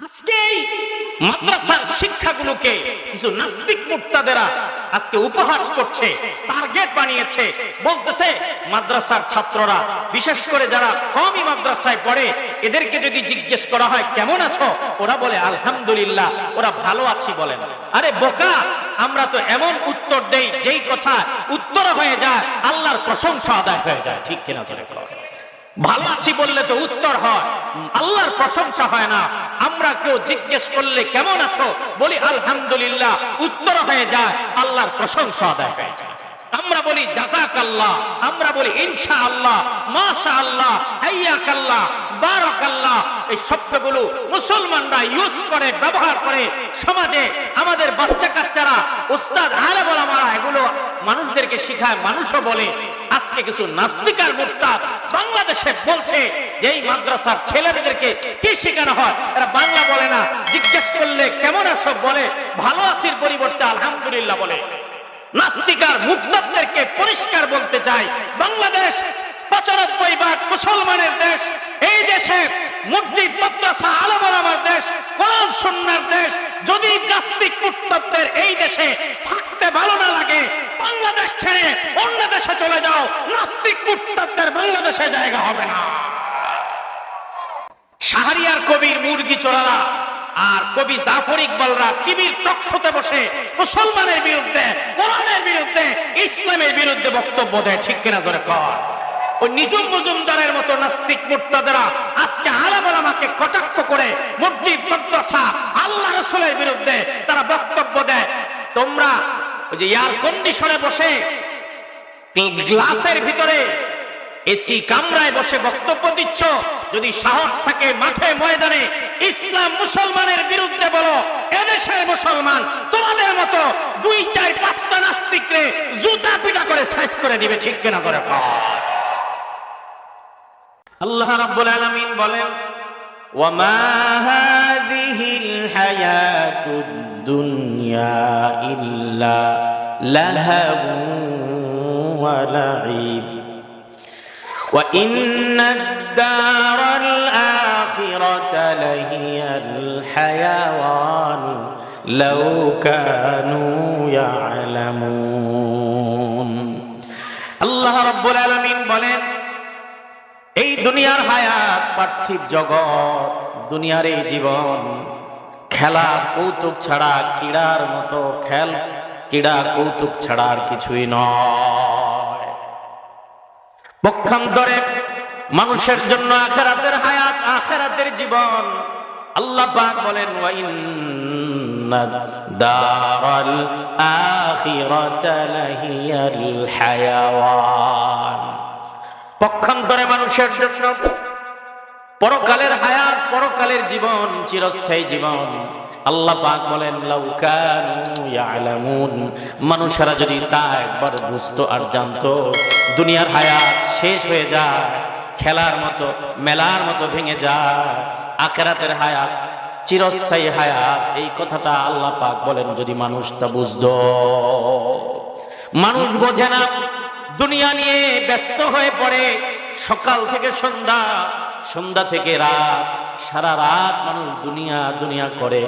আজকে এই মাদ্রাসার শিক্ষাগুলোকে কিছু নাস্তিক মুক্তাদেরা আজকে উপহাস করছে, টার্গেট বানিয়েছে, বলতেছে মাদ্রাসার ছাত্ররা, বিশেষ করে যারা কওমি মাদ্রাসায় পড়ে, এদেরকে যদি জিজ্ঞেস করা হয় কেমন আছো, ওরা বলে আলহামদুলিল্লাহ, ওরা ভালো আছি বলেন। আরে বোকা, আমরা তো এমন উত্তর দেই যেই কথা উত্তর হয়ে যায় আল্লাহর প্রশংসা আদায় হয়ে যায়, ঠিক কিনা? ভালো আছি বললে তো উত্তর হয়, আল্লাহর প্রশংসা হয় না। আমরা কেউ জিজ্ঞেস করলে কেমন আছো, বলি আলহামদুলিল্লাহ, উত্তর হয়ে যায় আল্লাহর প্রশংসা আদায় হয়ে যায়। আমরা বলি জাযাকাল্লাহ, আমরা বলি ইনশাআল্লাহ, মাশাআল্লাহ, হাইয়াকাল্লাহ, বারাকাল্লাহ। এই শব্দগুলো মুসলমানরা ইউজ করে, ব্যবহার করে সমাজে। আমাদের বাচ্চা কাচ্চারা, উস্তাদ আলেম ওলামারা এগুলো মানুষদেরকে শিখায়, মানুষও বলে। আজকে কিছু নাস্তিক আর মুরতাদ বাংলাদেশে বলছে যে এই মাদ্রাসার ছেলেমেয়েদেরকে কি শেখানো হয়, এরা বাংলা বলে না, জিজ্ঞেস করলে কেমন আছো বলে ভালো আছির পরিবর্তে আলহামদুলিল্লাহ বলে। নাস্তিক আর মুরতাদদেরকে পরিষ্কার বলতে চাই, বাংলাদেশ ৯৫% মুসলমানের দেশ। এই দেশে মসজিদ, মাদ্রাসা, আলেম ওলামার দেশ, কোরআন সুন্নাহর দেশ। যদি নাস্তিক মুরতাদদের এই দেশে থাকতে ভালো না লাগে, বাংলাদেশ ছেড়ে অন্য দেশে চলে যাও, নাস্তিক মুরতাদদের বাংলাদেশে জায়গা হবে না। শাহরিয়ার কবির মুরগি চোরারা আর কবি জাফর ইকবালরা টিভির টক শোতে বসে মুসলমানের বিরুদ্ধে, কোরআনের বিরুদ্ধে, ইসলামের বিরুদ্ধে বক্তব্য দেয়, ঠিক কিনা জোরে কর। ওই নিজুম মজুমদারের মতো নাস্তিক মুরতাদেরা আজকে আলেম ওলামাকে কটাক্ষ করে মসজিদ, মাদ্রাসা, আল্লাহ রাসূলের বিরুদ্ধে তারা বক্তব্য দেয়। তোমরা ওই যে এয়ার কন্ডিশনে বসে, গ্লাসের ভিতরে এসি কামরায় বসে বক্তব্য দিচ্ছ, যদি সাহস থাকে মাঠে ময়দানে ইসলাম মুসলমানের বিরুদ্ধে বলো। এদেশের মুসলমান তোমাদের মতো ২, ৪, ৫টা নাস্তিককে জুতা পিটা করে সাইজ করে দিবে, ঠিক কিনা করে। আল্লাহ রাব্বুল আলামিন বলেন, ওয়ামা হাযিহিল হায়াতুদ দুনিয়া ইল্লা লাহবু ওয়া লাইব وَإِنَّ الدَّارَ الْآخِرَةَ لَهِيَ الْحَيَوَانُ لَوْ كَانُوا يَعْلَمُونَ। আল্লাহ রাব্বুল আলামিন বলেন, এই দুনিয়ার হায়াত, পার্থিব জগৎ, দুনিয়ার এই জীবন খেলা কৌতুক ছাড়া, ক্রীড়ার মতো ক্রীড়া কৌতুক ছাড়া আর কিছুই নয়। পক্ষান্তরে মানুষের জন্য আখিরাতের হায়াত, আখিরাতের জীবন। আল্লাহ পাক বলেন, ওয়া ইন্নাদ দারাল আখিরাতা লাহিয়াল হায়াওয়ান। পক্ষান্তরে মানুষের জন্য পরকালের হায়াত, পরকালের জীবন, চিরস্থায়ী জীবন। আল্লাহ পাক বলেন, লাউ কানু ইয়ালামুন। মানুষেরা যদি তা একবার বুঝতো আর জানতো, দুনিয়ার হায়াত শেষ হয়ে যায়, খেলার মতো, মেলার মতো ভেঙে যায়, আখিরাতের হায়াত চিরস্থায়ী হায়াত, এই কথাটা আল্লাহ পাক বলেন যদি মানুষ তা বুঝতো। মানুষ বোঝে না, দুনিয়া নিয়ে ব্যস্ত হয়ে পড়ে, সকাল থেকে সন্ধ্যা, সন্ধ্যা থেকে রাত, সারা রাত মানুষ দুনিয়া দুনিয়া করে।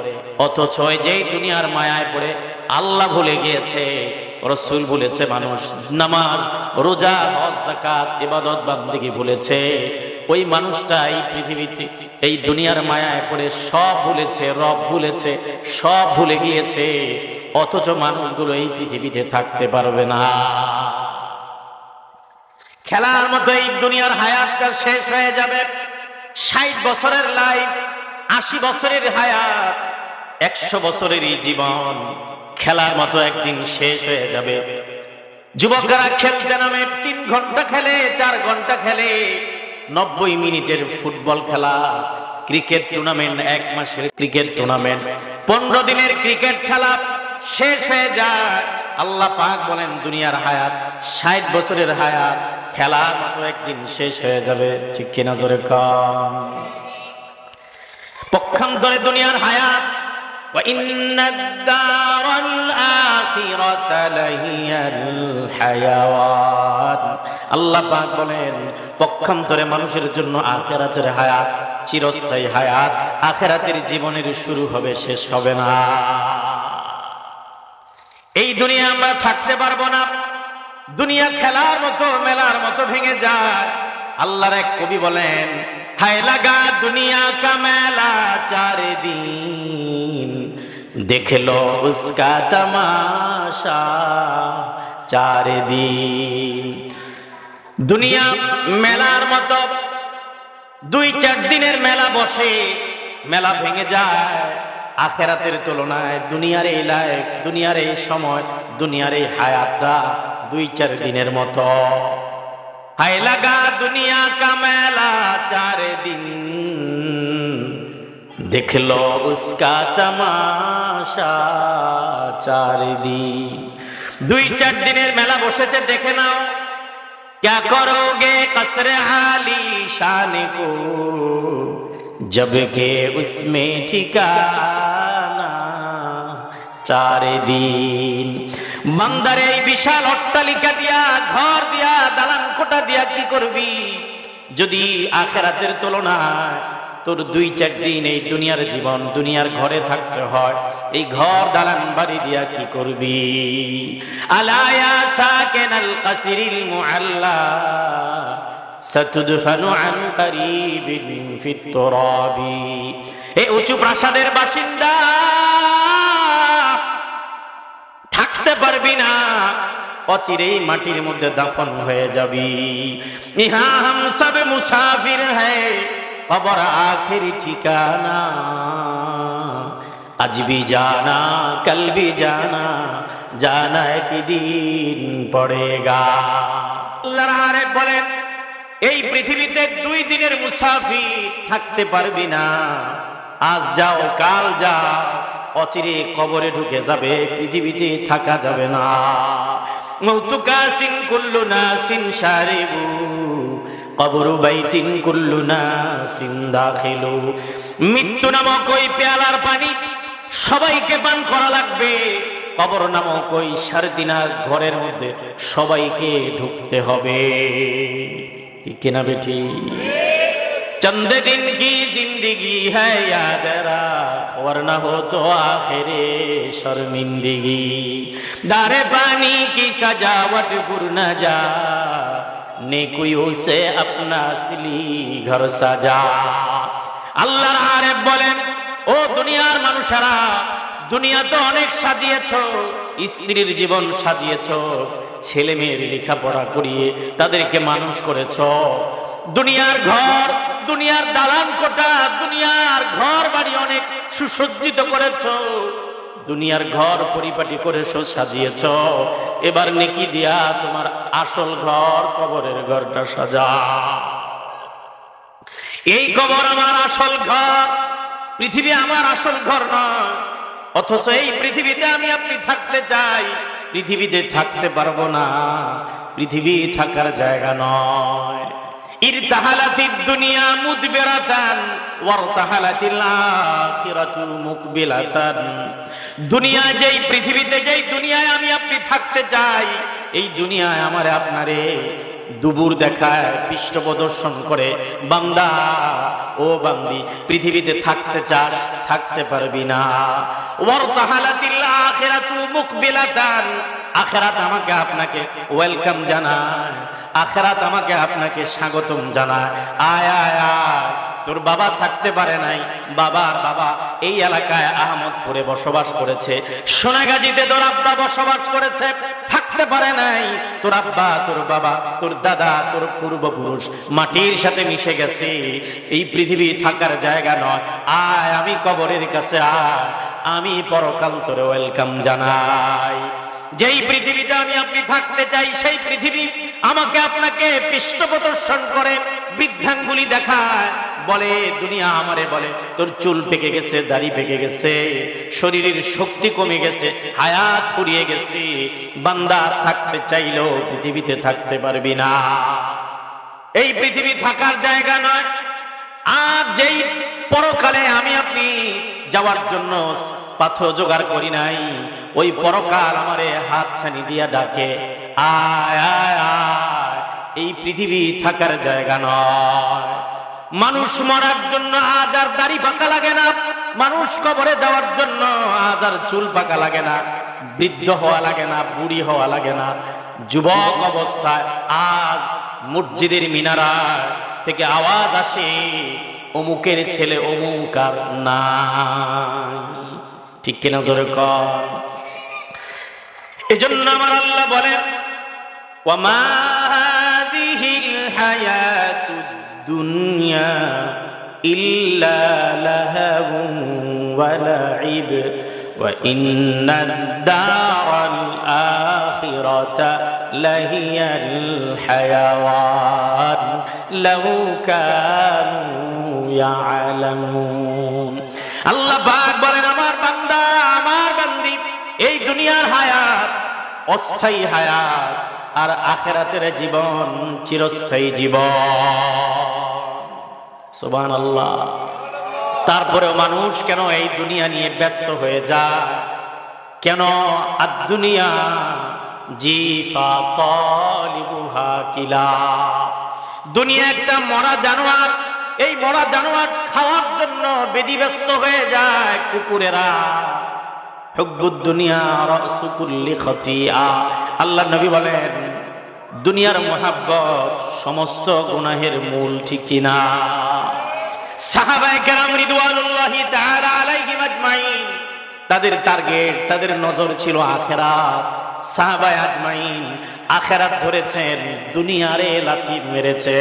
অথচ যেই দুনিয়ার মায়ায় পড়ে আল্লাহ ভুলে গিয়েছে, রাসূল ভুলেছে, মানুষ নামাজ, রোজা, হজ, যাকাত, ইবাদত বান্দেগী ভুলেছে, ওই মানুষটা এই পৃথিবীতে, এই দুনিয়ার মায়ায় পড়ে সব ভুলেছে, রব ভুলেছে, সব ভুলে গিয়েছে। অথচ মানুষগুলো এই পৃথিবীতে থাকতে পারবে না। খেলার মতো এই দুনিয়ার হায়াতটা শেষ হয়ে যাবে। ৬০ বছরের লাইফ, ৮০ বছরের হায়াত, ১০০ বছরেরই জীবন খেলার মতো একদিন শেষ হয়ে যাবে। যুবকেরা খেলতে নামে ৩ ঘন্টা খেলে, ৪ ঘন্টা খেলে, ৯০ মিনিটের ফুটবল খেলা, ক্রিকেট টুর্নামেন্ট, ১ মাসের ক্রিকেট টুর্নামেন্ট, ১৫ দিনের ক্রিকেট খেলা শেষ হয়ে যায়। আল্লাহ পাক বলেন, দুনিয়ার হায়াত ৬০ বছরের হায়াত খেলার মতো একদিন শেষ হয়ে যাবে, ঠিক কিনা জোরে কন। পক্ষান্তরে দুনিয়ার হায়াত ওয়া ইন্নাদ-দারাল আখিরাতা লাহিয়াল হায়াওয়ান। আল্লাহ পাক বলেন পক্ষান্তরে মানুষের জন্য আখিরাতের হায়াত চিরস্থায়ী হায়াত, আখিরাতের জীবনের শুরু হবে শেষ হবে না। এই দুনিয়া আমরা থাকতে পারবো না, দুনিয়া খেলার মতো মেলার মতো ভেঙে যায়। আল্লাহর এক কবি বলেন হায় লাগা দুনিয়া কা মেলা চারে দিন, দেখলো উসকা তামাশা চারে দিন। দুনিয়া মেলার মতো 2-4 দিনের মেলা বসে, মেলা ভেঙে যায়। আখিরাতের তুলনায় দুনিয়ার এই লাইফ, দুনিয়ার এই সময়, দুনিয়ার এই হায়াতটা 2-4 দিনের মতো। হায় লাগা দুনিয়া কা মেলা চারে দিন, দেখলো উসকা তামাশা চারে দিন। 2-4 দিনের মেলা বসেছে, দেখে নাও। क्या करोगे कसरे आली शान को, जब के उसमें ठिकाना चारे दिन। বান্দার এই বিশাল অট্টালিকা দিয়া, ঘর দিয়া, দালান কোঠা দিয়া কি করবি যদি আখিরাতের তুলনায় তোর 2-4 দিন এই দুনিয়ার জীবন, দুনিয়ার ঘরে থাকতে হয়? এই ঘর দালান বাড়ি দিয়া কি করবি? আলা ইয়া সাকিনাল কাসরিল মুআল্লা সাতুদফানু আন করিবিন ফিত তুরাবি। এই উঁচু প্রাসাদের বাসিন্দা, থাকতে পারবি না, অচিরেই মাটির মধ্যে দাফন হয়ে যাবি। ইহা হাম সব মুসাফির হ্যায়, কবর আখেরি ঠিকানা, আজ ভি জানা কল ভি জানা, জানা কি দিন পড়েগা। আল্লাহর আরেক বলেন এই পৃথিবীতে 2 দিনের মুসাফির, থাকতে পারবি না। আজ যাও কাল যাও, অচিরে কবরে ঢুকে যাবে, পৃথিবীতে থাকা যাবে না। মৌতুকা সিন কুল্লু নাসিন শারিবু, কবর বাইতিন কুল্লু নাসিন দাখিলু। মৃত্যু নামক ওই পেয়ালার পানি সবাইকে পান করা লাগবে। কবর নামক ওই সারদিনা ঘরের মধ্যে সবাইকে ঢুকতে হবে। ঠিক কিনা বেটি? चंद दिन की जिंदगी है याद रख, वरना हो तो आखिरे शर्मिंदगी। दारे पानी की सजावट भूल न जा, नेकियों से अपना असली घर सजा। আল্লাহর আরেফ বলেন ও দুনিয়ার মানুষেরা, দুনিয়া তো অনেক সাজিয়েছো, স্ত্রীর জীবন সাজিয়েছো, ছেলে মেয়ের লেখাপড়া করিয়ে তাদেরকে মানুষ করেছো। দুনিয়ার ঘর, দুনিয়ার দালান কোঠা, দুনিয়ার ঘর বাড়ি অনেক সুসজ্জিত করেছো, দুনিয়ার ঘর পরিপাটি করেছো, সাজিয়েছো। এবার নেকি দিয়া তোমার আসল ঘর, কবরের ঘরটা সাজা। এই কবর আমার আসল ঘর, পৃথিবী আমার আসল ঘর নয়। অথচ এই পৃথিবীতে আমি আপনি থাকতে চাই, পৃথিবীতে থাকতে পারবো না, পৃথিবী থাকার জায়গা নয়। ইরতাহালাতিদ দুনিয়া মুদবিরাতান ওয়ারতাহালাতিল আখিরাতু মুকবিলাতান। দুনিয়া যেই পৃথিবীতে, যেই দুনিয়ায় আমি আপনি থাকতে চাই, এই দুনিয়ায় আমারে আপনারে দুবুর দেখায়, পৃষ্ঠ প্রদর্শন করে, বান্দা ও বান্দি পৃথিবীতে থাকতে চাস, থাকতে পারবি না। ওয়ারতাহালাতিল আখিরাতু মুকবিলাতান, আখিরাত আমাকে আপনাকে ওয়েলকাম জানায়, আখিরাত আমাকে আপনাকে স্বাগতম জানায়। আয় আয় আয়। তোর বাবা থাকতে পারে নাই, বাবার বাবা এই এলাকায় আহমদপুরে বসবাস করেছে, সোনাগাজীতে তোর আব্বা বসবাস করেছে, থাকতে পারে নাই। তোর আব্বা, তোর বাবা, তোর দাদা, তোর পূর্বপুরুষ মাটির সাথে মিশে গেছে। এই পৃথিবী থাকার জায়গা নয়। আয়, আমি কবরের কাছে আয়, আমি পরকাল তোরে ওয়েলকাম জানাই। যেই পৃথিবীতে আমি আপনি থাকতে চাই, সেই পৃথিবী আমাকে আপনাকে পৃষ্ঠ প্রদর্শন করে, বৃদ্ধাঙ্গুলি দেখায়, বলে দুনিয়া আমারে বলে তোর চুল পেকে গেছে, দাড়ি পেকে গেছে, শরীরের শক্তি কমে গেছে, হায়াত ফুরিয়ে গেছে, বান্দা থাকতে চাইলেও পৃথিবীতে থাকতে পারবি না। এই পৃথিবী থাকার জায়গা নয়। আর যেই পরকালে আমি আপনি যাওয়ার জন্য পাথর জোগাড় করি নাই, ওই পরকাল আমারে হাত ছানি দিয়া ডাকে, আয় আয় আয়, এই পৃথিবী থাকার জায়গা নয়। মানুষ মরার জন্য আজ আর দাড়ি পাকা লাগে না, মানুষ কবরে যাওয়ার জন্য আজ আর চুল পাকা লাগে না, বৃদ্ধ হওয়া লাগে না, বুড়ি হওয়া লাগে না। যুবক অবস্থায় আজ মসজিদের মিনারা থেকে আওয়াজ আসে, অমুকের ছেলে অমুক আর নাই। ঠিক কিনা জোরে কর। এজন্য আমার আল্লাহ বলেন, ওয়ামা হাযিহিল হায়াতুদ দুনিয়া ইল্লা লাহবুন ওয়া লাইব ওয়া ইন্নাদ দারাল আখিরাতা লাহিয়াল হায়াওয়ান লাউ কানু ইয়ালামুন। আল্লাহ পাক বলেন, আমার বান্দা, আমার বান্দি, এই দুনিয়ার হায়াত অস্থায়ী হায়াত, আর আখিরাতের জীবন চিরস্থায়ী জীবন। সুবহানাল্লাহ। তারপরেও মানুষ কেন এই দুনিয়া নিয়ে ব্যস্ত হয়ে যায়? কেন? আদ-দুনিয়া জিফা তালিবুহা কিলা। দুনিয়া একটা মরা জানোয়ার, এই মরা জানোয়ার খাওয়ার জন্য বেদিব্যস্ত হয়ে যায় কুকুরেরা। হুব্বুদ দুনিয়া রাসু কুল্লি খতিয়া। আল্লাহ নবী বলেন, দুনিয়ার মহাব্বত সমস্ত গুনাহের মূল, ঠিক কিনা? সাহাবায়ে কেরাম রিদওয়ানুল্লাহি তাআলা আলাইহিম আজমাইন, তাদের টার্গেট, তাদের নজর ছিল আখিরাত। সাহাবায়ে আজমাইন আখিরাত ধরেছেন, দুনিয়ারে লাথি মেরেছে।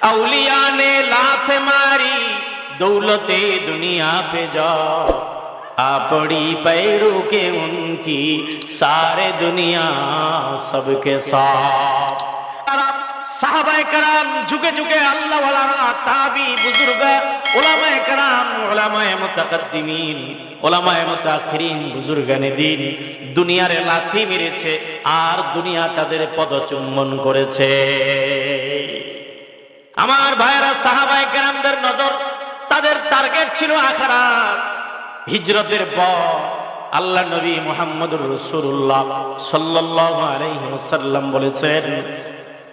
আউলিয়া ने लात मारी दौलते दुनिया पे जाओ, आपड़ी पैरों के उनकी सारे दुनिया सबके साथ। साहबाए कराम झुके झुके अल्लाह वाला ताबी बुजुर्ग उलमाए कराम उलमाए मुतकद्दिमीन उलमाए मुताखिरीन बुजुर्गाने दिन दुनियार लाथी मेरेছে আর দুনিয়া তাদের পদচুম্বন করেছে। আমার ভাইরা, সাহাবায়ে কেরামদের নজর, তাদের টার্গেট ছিল আখিরাত। হিজরতের পর আল্লাহ নবী মুহাম্মদুর রাসূলুল্লাহ সাল্লাল্লাহু আলাইহি ওয়াসাল্লাম বলেছেন,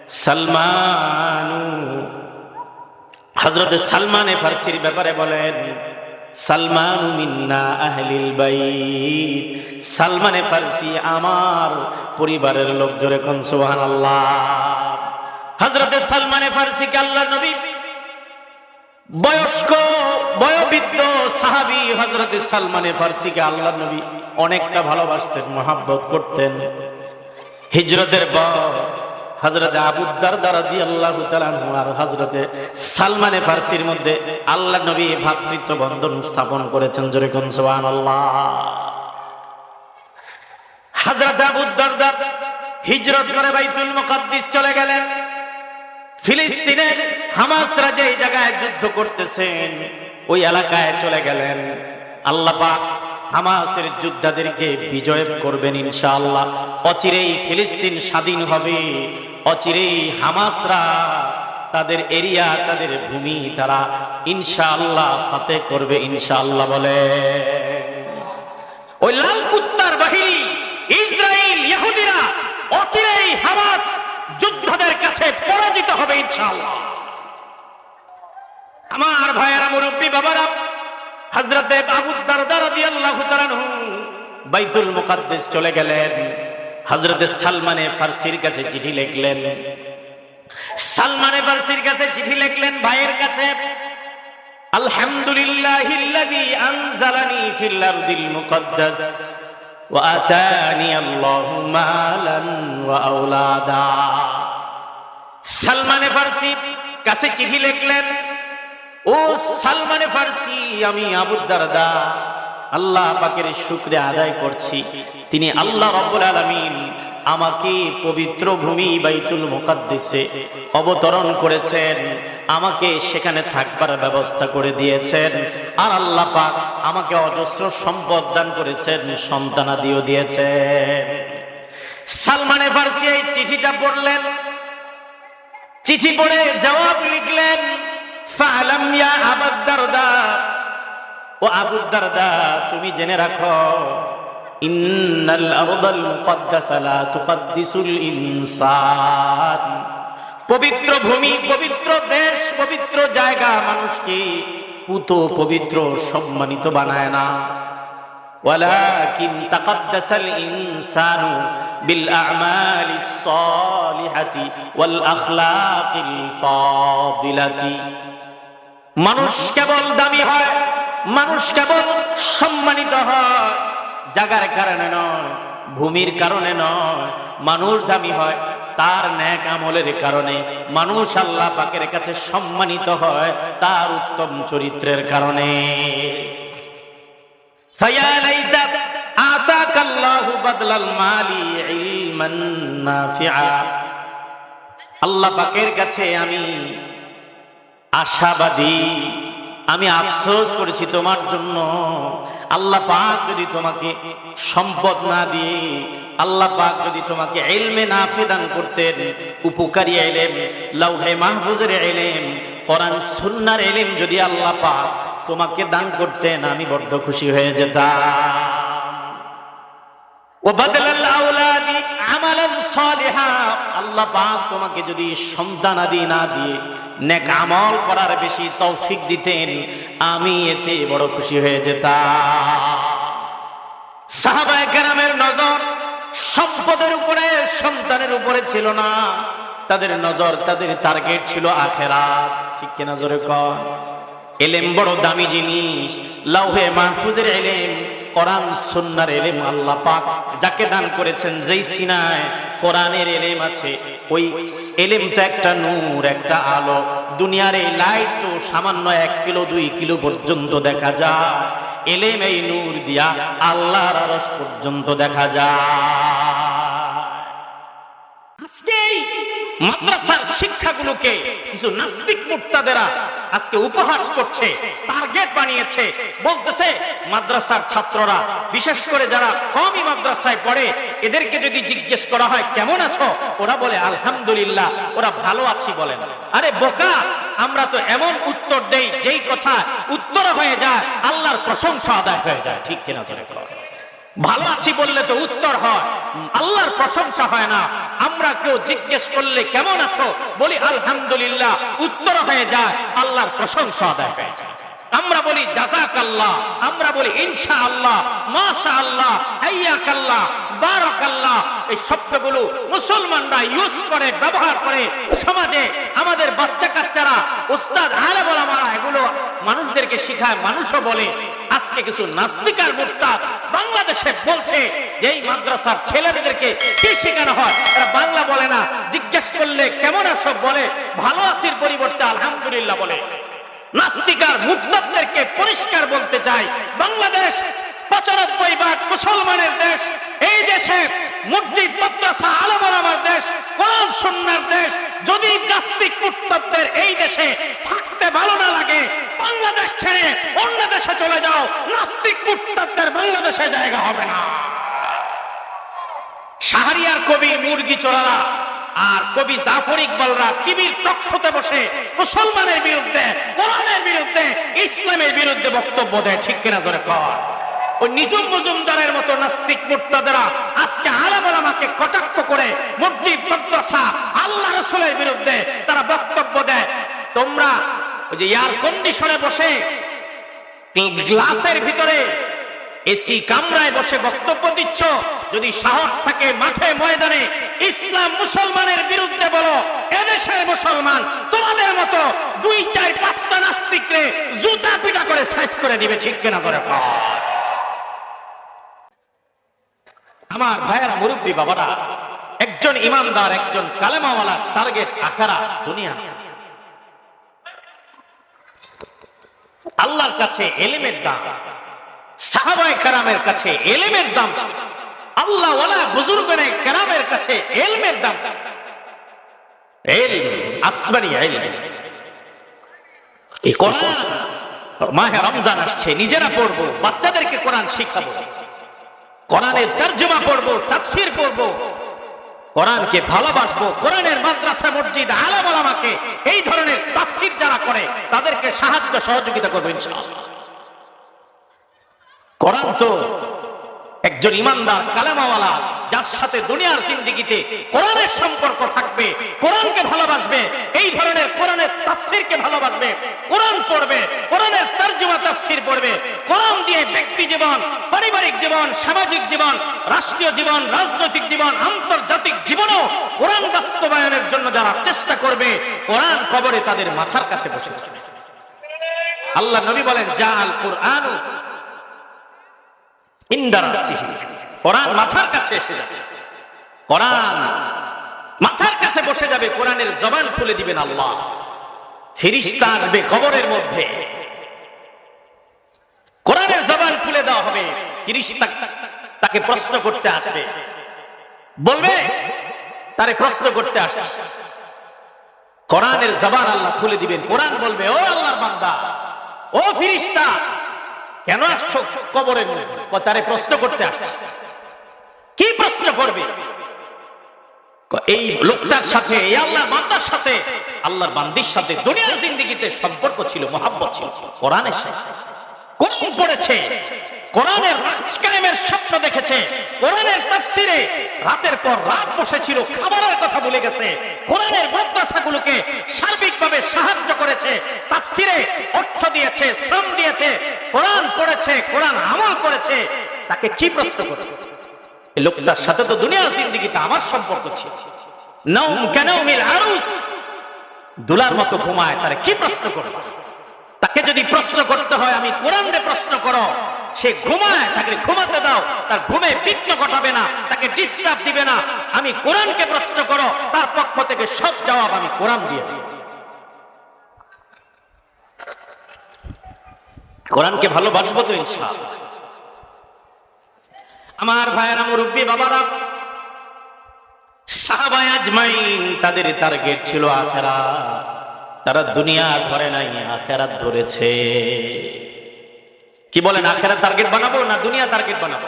সালমানু, হযরত সালমানে ফারসির ব্যাপারে বলেন, সালমানু মিন্না আহলিল বাইত। সালমানে ফারসি আমার পরিবারের লোক। জোরে কোন সুবহানাল্লাহ। হযরত সালমানে ফারসিকে আল্লাহ নবী, বয়স্ক বয়োবৃদ্ধ সাহাবী হযরত সালমানে ফারসিকে আল্লাহ নবী অনেকটা ভালোবাসতেন, মহব্বত করতেন। হিজরতের পর হযরত আবু দারদা রাদিয়াল্লাহু তাআলা আনহু আর হযরত সালমানে ফারসির মধ্যে আল্লাহ নবী ভ্রাতৃত্ব বন্ধন স্থাপন করেছেন। জোরে কোন সুবহানাল্লাহ। হযরত আবু দারদা হিজরত করে বাইতুল মুকাদ্দিস চলে গেলেন। ফিলিস্তিনের হামাসরা যে জায়গায় যুদ্ধ করতেছেন, ওই এলাকায় চলে গেলেন। আল্লাহ পাক হামাসের যোদ্ধাদেরকে বিজয় করবেন ইনশাআল্লাহ। অচিরেই ফিলিস্তিন স্বাধীন হবে, অচিরেই হামাসরা তাদের এরিয়া, তাদের ভূমি তারা ইনশাআল্লাহ ফাতেহ করবে ইনশাআল্লাহ বলে। ওই লাল কুত্তার বাহিনী ইসরাইল ইহুদিরা অচিরেই হামাস যোদ্ধাদের কাছে পরাজিত হবে ইনশাআল্লাহ। আমার ভাইয়েরা, মুরব্বী বাবারা, হযরত আবু দারদা রাদিয়াল্লাহু তাআলা আনহু বাইতুল মুকাদ্দিস চলে গেলেন। হযরত সালমানে ফারসির কাছে চিঠি লিখলেন। সালমানে ফারসির কাছে চিঠি লিখলেন ভাইয়ের কাছে, আলহামদুলিল্লাহিল্লাযী আনজালানি ফিল আরদিল মুকাদ্দাস ওয়া আতানি আল্লাহু মালান ওয়া আওলাদা। সালমানে ফারসি কাছে চিঠি লিখলেন, ও সালমানে ফারসি, আমি আবু দারদা আল্লাহ পাকের শুকরিয়া আদায় করছি, তিনি আল্লাহ রাব্বুল আলামিন আমাকে পবিত্র ভূমি বাইতুল মুকাদ্দিসে অবতরণ করেছেন, আমাকে সেখানে থাকবার ব্যবস্থা করে দিয়েছেন, আর আল্লাহ পাক আমাকে অজস্র সম্পদ দান করেছেন, সন্তানাদিও দিয়েছেন। সালমানে ফারসি এই চিঠিটা পড়লেন, চিঠি পড়ে জবাব লিখলেন, ফালাম ইয়া আবু দারদা, ও ও আবু দারদা, তুমি জেনে রাখো, ইন্নাল আরদাল মুকদ্দাসা লা তুকদ্দিসুল ইনসান, পবিত্র ভূমি, পবিত্র দেশ, পবিত্র জায়গা মানুষকে পুত পবিত্র সম্মানিত বানায় না। ওয়ালাকিন তাকাদ্দাসাল ইনসানু বিল আ'মালিস সালিহাতি ওয়াল আখলাকিল ফাদিলাতি। মানুষ কেবল দামি হয়, মানুষ কেবল সম্মানিত হয় জায়গার কারণে নয়, ভূমির কারণে নয়। মানুষ দামি হয় তার নেক আমলের কারণে, মানুষ আল্লাহ পাকের কাছে সম্মানিত হয় তার উত্তম চরিত্রের কারণে। ফায়া লাইতা আতাকাল্লাহু বাদলাল মালি ইলমান নাফিআ। আল্লাহ পাকের কাছে আমি আশাবাদী, আমি আফসোস করেছি তোমার জন্য। আল্লাহ পাক যদি তোমাকে সম্পদ না দিয়ে, আল্লাহ পাক যদি তোমাকে ইলমে নাফি দান করতেন, উপকারী ইলম, লাউহে মাহফুজের ইলম, কোরআন সুন্নাহর ইলম যদি আল্লাহ পাক তোমাকে দান করতেন, আমি বড্ড খুশি হয়ে যেতাম। ও বাদলাল আওলাদি আমালান সালিহা, আল্লাহ পাক তোমাকে যদি সন্তান আদি না দিয়ে নেক আমল করার বেশি তৌফিক দিতেন, আমি এতে বড় খুশি হয়ে যেতাম। সাহাবায়ে কেরামের নজর সম্পদের উপরে, সন্তানের উপরে ছিল না, তাদের নজর, তাদের টার্গেট ছিল আখিরাত। ঠিক কি না? জোরে কর। ইলম বড় দামি জিনিস, লাউহে মাহফুজের ইলম, কোরআন সুন্নাহর ইলম আল্লাহ পাক যাকে দান করেছেন, যেই সিনায় কোরআনের ইলম আছে, ওই ইলমটা একটা নূর, একটা আলো। দুনিয়ার এই লাইট তো সামান্য 1 কিলো 2 কিলো পর্যন্ত দেখা যায়, ইলম এই নূর দিয়া আল্লাহর আরশ পর্যন্ত দেখা যায়। আজকে মাদ্রাসার শিক্ষাগুলোকে কিছু নাস্তিক মুক্তাদেরা আজকে উপহাস করছে, টার্গেট বানিয়েছে, বলতেছে মাদ্রাসার ছাত্ররা, বিশেষ করে যারা কওমি মাদ্রাসায় পড়ে, এদেরকে যদি জিজ্ঞেস করা হয় কেমন আছো, ওরা বলে আলহামদুলিল্লাহ, ওরা ভালো আছি বলেন। আরে বোকা, আমরা তো এমন উত্তর দেই যেই কথা উত্তর হয়ে যায় আল্লাহর প্রশংসা আদায় হয়ে যায়। ঠিক কিনা? ভালো আছি বললে তো উত্তর হয়, আল্লাহর প্রশংসা হয় না। আমরা কেউ জিজ্ঞেস করলে কেমন আছো, বলি আলহামদুলিল্লাহ, উত্তর হয়ে যায় আল্লাহর প্রশংসা আদায় হয়ে যায়। আমরা বলি জাযাকাল্লাহ, আমরা বলি ইনশাআল্লাহ, মাশাআল্লাহ, হাইয়াকাল্লাহ, বারাকাল্লাহ। এই শব্দগুলো মুসলমানরা ইউজ করে, ব্যবহার করে সমাজে। আমাদের বাচ্চা কাচ্চারা, উস্তাদ আলেম ওলামারা এগুলো মানুষদেরকে শিখায়, মানুষও বলে। আজকে কিছু নাস্তিক আর মুরতাদ বাংলাদেশে বলছে যে এই মাদ্রাসার ছেলেমেয়েদেরকে কি শেখানো হয়, এরা বাংলা বলে না, জিজ্ঞেস করলে কেমন আছো বলে ভালো আছির পরিবর্তে আলহামদুলিল্লাহ বলে। নাস্তিকার মুরতাদদেরকে পরিষ্কার বলতে চাই, বাংলাদেশ 95% মুসলমানের দেশ। এই দেশে মসজিদ, মাদ্রাসা, আলেম ওলামার দেশ, কোরআন সুন্নাহর দেশ। যদি নাস্তিক মুরতাদদের এই দেশে থাকতে ভালো না লাগে, বাংলাদেশ ছেড়ে অন্য দেশে চলে যাও, নাস্তিক মুরতাদদের বাংলাদেশে জায়গা হবে না। শাহরিয়ার কবি মুরগি চোরারা আর কবি জাফর ইকবালরা টিভির টক শোতে বসে মুসলমানের বিরুদ্ধে, কোরআনের বিরুদ্ধে, ইসলামের বিরুদ্ধে বক্তব্য দেয়। ঠিক কিনা? ধরে কর। ওই নিজুম মজুমদারের মতো নাস্তিক মুরতাদেরা আজকে আলেম ওলামাকে কটাক্ষ করে মসজিদ, মাদ্রাসা, আল্লাহ রাসূলের বিরুদ্ধে তারা বক্তব্য দেয়। তোমরা ওই যে এয়ার কন্ডিশনে বসে, গ্লাসের ভিতরে এসি কামরায় বসে বক্তব্য দিচ্ছ, যদি সাহস থাকে মাঠে ময়দানে ইসলাম মুসলমানের বিরুদ্ধে বলো। এদেশের মুসলমান তোমাদের মতো 2, 4, 5টা নাস্তিককে জুতা পিটা করে সাইজ করে দিবে। ঠিক কিনা? করে আমার ভাইয়েরা, মুরব্বী বাবারা, একজন ইমানদার, একজন কালেমাওয়ালা টার্গেট আখিরাত, দুনিয়া। আল্লাহর কাছে ইলমের দাম, সাহাবায়ে কেরামের কাছে ইলমের দাম ছিল, আল্লাহ ওয়ালা বুজুর্গনে কেরামের কাছে ইলমের দাম ছিল। ইলম, আসমানি ইলম। এই কোরআন, মাহে রমজান আসছে, নিজেরা পড়বো, বাচ্চাদেরকে কোরআন শিখাবো, কোরআনের তরজমা পড়বো, তাফসীর পড়বো, কোরআনকে ভালোবাসবো। কোরআনের মাদ্রাসা, মসজিদ, আলেম ওলামাকে এই ধরনের তাফসীর যারা করে তাদেরকে সাহায্য সহযোগিতা করবো ইনশাআল্লাহ। কোরআন তো একজন ইমানদার কালেমাওয়ালা যার সাথে দুনিয়ার জিন্দেগিতে কোরআনের সম্পর্ক থাকবে, কোরআনকে ভালোবাসবে, এই ধরনের কোরআনের তাফসীরকে ভালোবাসবে, কোরআন পড়বে, কোরআনের তরজমা তাফসীর পড়বে, কোরআন দিয়ে ব্যক্তি জীবন, পারিবারিক জীবন, সামাজিক জীবন, রাষ্ট্রীয় জীবন, রাজনৈতিক জীবন, আন্তর্জাতিক জীবনও কোরআন বাস্তবায়নের জন্য যারা চেষ্টা করবে, কোরআন কবরে তাদের মাথার কাছে বসে থাকবে। আল্লাহ নবী বলেন, জাআল কুরআন কোরআন মাথার কাছে এসে যাবে, কোরআন মাথার কাছে বসে যাবে, কোরআনের জবান খুলে দিবেন আল্লাহ। ফেরেশতা আসবে কবরের মধ্যে, কোরআনের জবান খুলে দেওয়া হবে, ফেরেশতা তাকে প্রশ্ন করতে আসবে, বলবে তারে প্রশ্ন করতে আসছে, কোরআনের জবান আল্লাহ খুলে দিবেন, কোরআন বলবে, ও আল্লাহর বান্দা, ও ফেরেশতা, কেন আসছো কবরের মধ্যে? তারে প্রশ্ন করতে আসছে। কি প্রশ্ন করবে? এই লোকটার সাথে, এই আল্লাহর বান্দার সাথে, আল্লাহর বান্দির সাথে দুনিয়ার জিন্দেগিতে সম্পর্ক ছিল, মহব্বত ছিল, কোরআনের সাথে কোরআন পড়েছে, কোরআনের রাজ কায়েমের স্বপ্ন দেখেছে, কোরআনের তাফসীরে রাতের পর রাত বসেছিল, খাবারের কথা ভুলে গেছে, কোরআনের মাদ্রাসাগুলোকে সার্বিকভাবে সাহায্য করেছে, তাফসীরে অর্থ দিয়েছে, শ্রম দিয়েছে, কোরআন পড়েছে, কোরআন আমল করেছে, তাকে কি প্রশ্ন করবে? এই লোকটার সাথে তো দুনিয়ার জিন্দেগিতে আমার সম্পর্ক ছিল, নাউম কানাউমিল আরুস, দুলার মতো ঘুমায়, তারে কি প্রশ্ন করবে? তাকে যদি প্রশ্ন করতে হয়, আমি কোরআনকে প্রশ্ন করো, সে ঘুমায়, তাকে ঘুমাতে দাও, তার ঘুমে বিঘ্ন ঘটাবে না, তাকে ডিস্টার্ব দিবে না। আমি কোরআনকে প্রশ্ন করো, তার পক্ষ থেকে সব জবাব আমি কোরআন দিয়ে দিই। কোরআনকে ভালোবাসবো তো ইনশাআল্লাহ। আমার ভাইয়েরা, মুরব্বী বাবারা, সাহাবায়ে আজমাইন, তাদের টার্গেট ছিল আখিরাত। তারা দুনিয়া ধরে নাই, আখিরাত ধরেছে। কি বলেন, আখিরাত টার্গেট বানাবো না দুনিয়া টার্গেট বানাবো?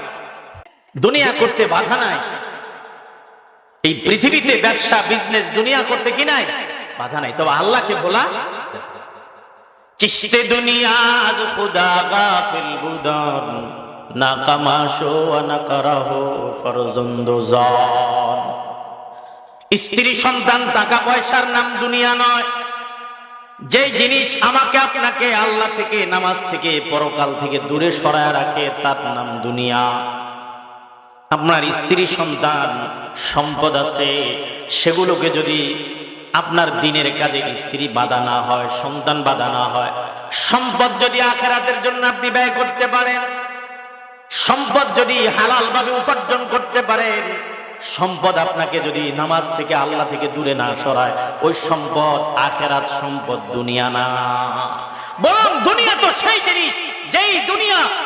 দুনিয়া করতে বাধা নাই, এই পৃথিবীতে ব্যবসা বিজনেস দুনিয়া করতে কি নাই? বাধা নাই। তবে আল্লাহকে বলা, চিশতে দুনিয়া আজ খুদা গাফিল বুদান, না কামাশো না কারাহো ফরজন্দ জান। স্ত্রী সন্তান টাকা পয়সার নাম দুনিয়া নয়। যে জিনিস আমাকে আপনাকে আল্লাহ থেকে, নামাজ থেকে, পরকাল থেকে দূরে সরায় রাখে, তার নাম দুনিয়া। আপনার স্ত্রী সন্তান সম্পদ আছে, সেগুলোকে যদি আপনার দিনের কাজে স্ত্রী বাধা না হয়, সন্তান বাধা না হয়, সম্পদ যদি আখিরাতের জন্য আপনি ব্যয় করতে পারেন, সম্পদ যদি হালাল ভাবে উপার্জন করতে পারেন, সম্পদ আপনাকে যদি নামাজ থেকে, আল্লাহ থেকে দূরে না সরায়, ওই সম্পদ আখিরাত সম্পদ, দুনিয়া না। বরং দুনিয়া তো সেই জিনিস,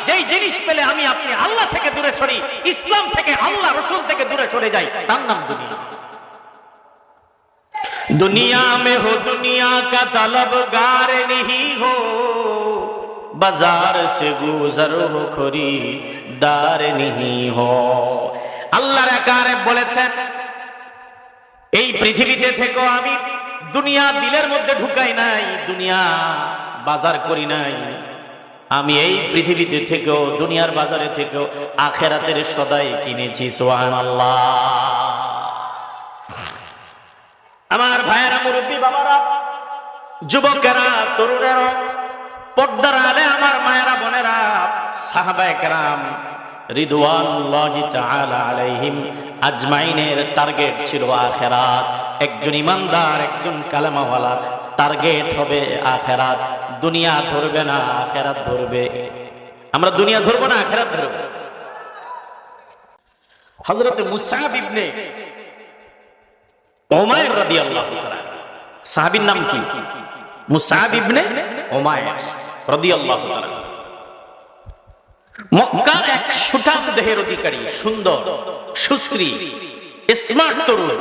যেই জিনিস পেলে আমি আপনি আল্লাহ থেকে দূরে সরি, ইসলাম থেকে, আল্লাহ রাসূল থেকে দূরে সরে যাই, তার নাম দুনিয়া। दुनिया में हो दुनिया का तलबगार नहीं हो, बाजार से गुजर हो खरीदार नहीं हो। আল্লাহর কারে বলেছেন, এই পৃথিবীতে থেকেও আমি দুনিয়া দিলের মধ্যে ঢুকাই নাই, দুনিয়া বাজার করি নাই। আমি এই পৃথিবীতে থেকেও, দুনিয়ার বাজারে থেকেও আখিরাতের সদাই কিনেছি। সুবহানাল্লাহ। আমার ভাইয়েরা, মুরব্বী বাবারা, যুবকেরা, তরুণেরা, পর্দার আলে আমার মায়েরা, বোনেরা, সাহাবায়ে কেরাম রিদওয়ানুল্লাহি তাআলা আলাইহিম আজমাইনের টার্গেট ছিল আখিরাত। একজন ইমানদার, একজন কালেমাওয়ালার টার্গেট হবে আখিরাত। দুনিয়া ধরবে না, আখিরাত ধরবে। আমরা দুনিয়া ধরবো না, আখিরাত ধরব। হযরত মুসআব ইবনে উমাইর রাদিয়াল্লাহু তাআলা, সাহাবীর নাম কি? মুসআব ইবনে উমাইর রাদিয়াল্লাহু তাআলা। মক্কার এক সুঠাম দেহের অধিকারী, সুন্দর, সুশ্রী, স্মার্ট তরুণ,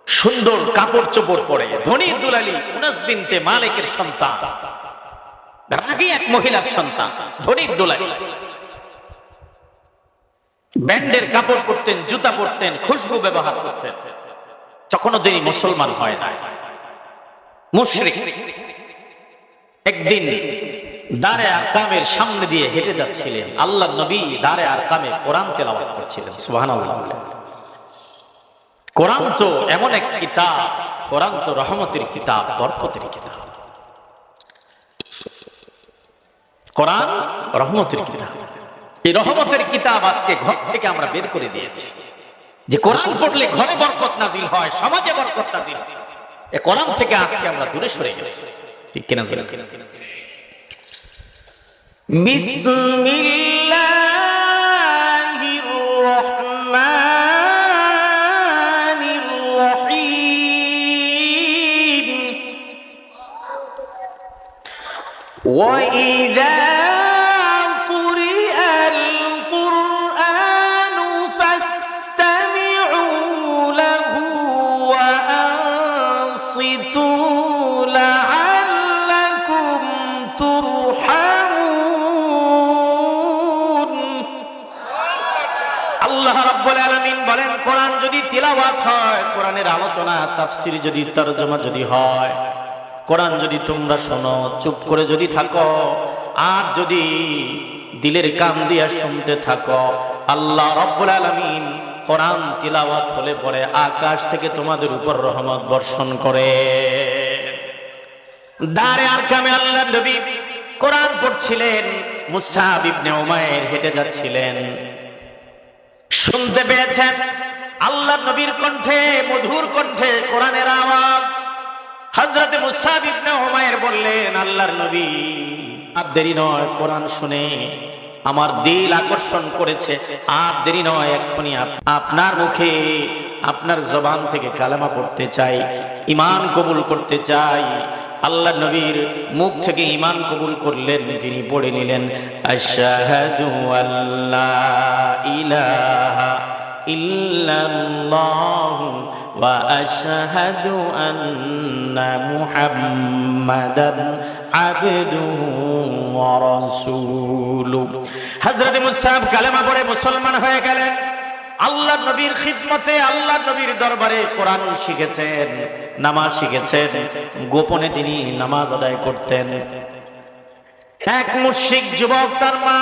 সুন্দর কাপড় চোপড় পরে, ধনী দুলালী উনাস বিনতে মালিকের সন্তান, রাগী এক মহিলার সন্তান, ধনী দুলালী। ব্যান্ডের কাপড় পরতেন, জুতা পরতেন, খুশবু ব্যবহার করতেন। তখনও তিনি মুসলমান হয় না, মুশরিক। একদিন দারে আরকামের সামনে দিয়ে হেঁটে যাচ্ছিলেন। আল্লাহ নবী দারে আরকামে কোরআন তেলাওয়াত করছিলেন। সুবহানাল্লাহ। কোরআন তো এমন এক কিতাব, কোরআন তো রহমতের কিতাব, বরকতের কিতাব। কোরআন রহমতের কিতাব। এই রহমতের কিতাব আজকে ঘর থেকে আমরা বের করে দিয়েছি, যে কোরআন পড়লে ঘরে বরকত নাজিল হয়, সমাজে বরকত নাজিল হয়। এই কোরআন থেকে আজকে আমরা দূরে সরে গেছি, ঠিক কিনা? বিসমিল্লাহির রহমানির রহিম। ওয়া ইযা আল্লাহ রাব্বুল আলামিন বলেন, কোরআন যদি তিলাওয়াত হয়, কোরআনের আলোচনা তাফসীর যদি তরজমা যদি হয়, কোরআন যদি তোমরা শোনো, চুপ করে যদি থাকো, আর যদি দিলের কান দিয়া শুনতে থাকো, আল্লাহ রাব্বুল আলামিন কোরআন তিলাওয়াত হলে পরে আকাশ থেকে তোমাদের উপর রহমত বর্ষণ করে। দারে আরকামে আল্লাহ নবী কোরআন পড়ছিলেন, মুসআব ইবনে উমাইর হেঁটে যাচ্ছিলেন। শুনতে পেয়েছেন আল্লাহ নবীর কণ্ঠে, মধুর কণ্ঠে কোরআনের আওয়াজ। হযরত মুসআব ইবনে উমাইর বললেন, আল্লাহর নবী, আর দেরি নয়, কোরআন শুনে আমার দিল আকর্ষণ করেছে, আর দেরি নয়, এক্ষুনি আপনার মুখে, আপনার জবান থেকে কালেমা পড়তে চাই, ঈমান কবুল করতে চাই। আল্লাহ নবীর মুখ থেকে ঈমান কবুল করলেন, তিনি পড়ে নিলেন, আশহাদু আল্লা ইলাহা ইল্লাল্লাহু ওয়া আশহাদু আন্না মুহাম্মাদান আবদুহু ওয়া রাসূলুহু। হযরত মুসআব কালেমা পড়ে মুসলমান হয়ে গেলেন। আল্লাহ নবীর খিদমতে, আল্লাহ নবীর দরবারে কোরআন শিখেছেন, নামাজ শিখেছেন। গোপনে তিনি নামাজ আদায় করতেন। এক মুশরিক যুবক তার মা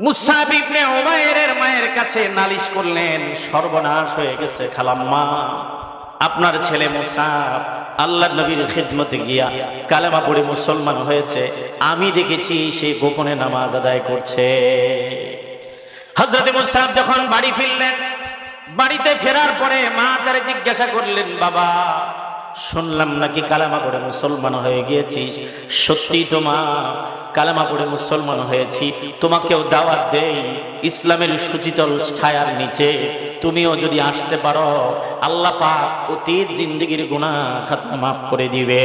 মুসআব ইবনে উমাইরের মায়ের কাছে নালিশ করলেন, সর্বনাশ হয়ে গেছে খালাম্মা, আপনার ছেলে মুসআব আল্লাহ নবীর খিদমতে গিয়া কালেমা পড়ে মুসলমান হয়েছে, আমি দেখেছি সে গোপনে নামাজ আদায় করছে। হযরত মুসআব যখন বাড়ি ফিরলেন, বাড়িতে ফেরার পরে মা তারে জিজ্ঞাসা করলেন, বাবা, শুনলাম নাকি কালেমা পড়ে মুসলমান হয়ে গিয়েছিস? সত্যি তো মা, কালেমা পড়ে মুসলমান হয়েছি, তোমাকেও দাওয়াত দেই ইসলামের সুচিতল ছায়ার নিচে, তুমিও যদি আসতে পারো, আল্লাহ পাক অতীত জিন্দেগীর গুনাহ খাতা মাফ করে দিবে।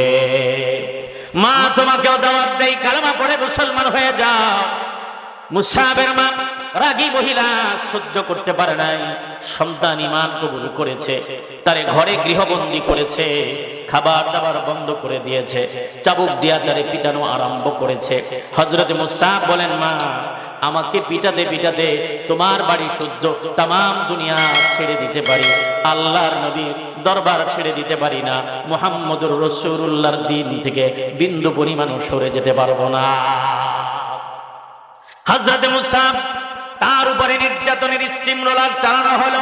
মা, তোমাকেও দাওয়াত দেই, কালেমা পড়ে মুসলমান হয়ে যাও। মুসআবের মা রাগী মহিলা, সহ্য করতে পারে নাই, সন্তান ঈমান কবুল করেছে, তারে ঘরে গৃহবন্দী করেছে, খাবার দাবার বন্ধ করে দিয়েছে, চাবুক দিয়া তারে পিটানো আরম্ভ করেছে। হযরত মুসআব বলেন, মা, আমাকে পিটাতে পিটাতে তোমার বাড়ি শুদ্ধ তামাম দুনিয়া ছেড়ে দিতে পারি, আল্লাহর নবীর দরবার ছেড়ে দিতে পারি না, মুহাম্মদুর রাসূলুল্লাহর দ্বীন থেকে বিন্দু পরিমাণও সরে যেতে পারবো না। হযরত মুসআব তার উপরে নির্যাতনের স্টিমরোলার চালানো হলো।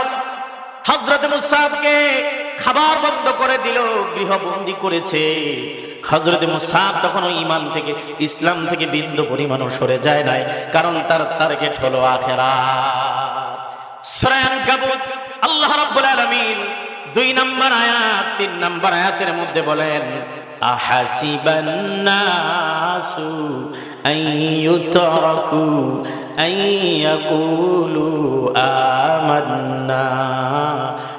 হযরত মুসআবকে খাবার বন্ধ করে দিল, গৃহবন্দী করেছে। হযরত মুসআব তখনও ঈমান থেকে, ইসলাম থেকে বিন্দু পরিমাণও সরে যায় নাই, কারণ তার টার্গেট হলো আখিরাত। সূরা আনকাবুত আল্লাহ রাব্বুল আলামিন 2 নম্বর আয়াত 3 নম্বর আয়াতের মধ্যে বলেন, আহাসিবান নাসু আন ইউতরাকু আন ইয়াকুলু আমান্না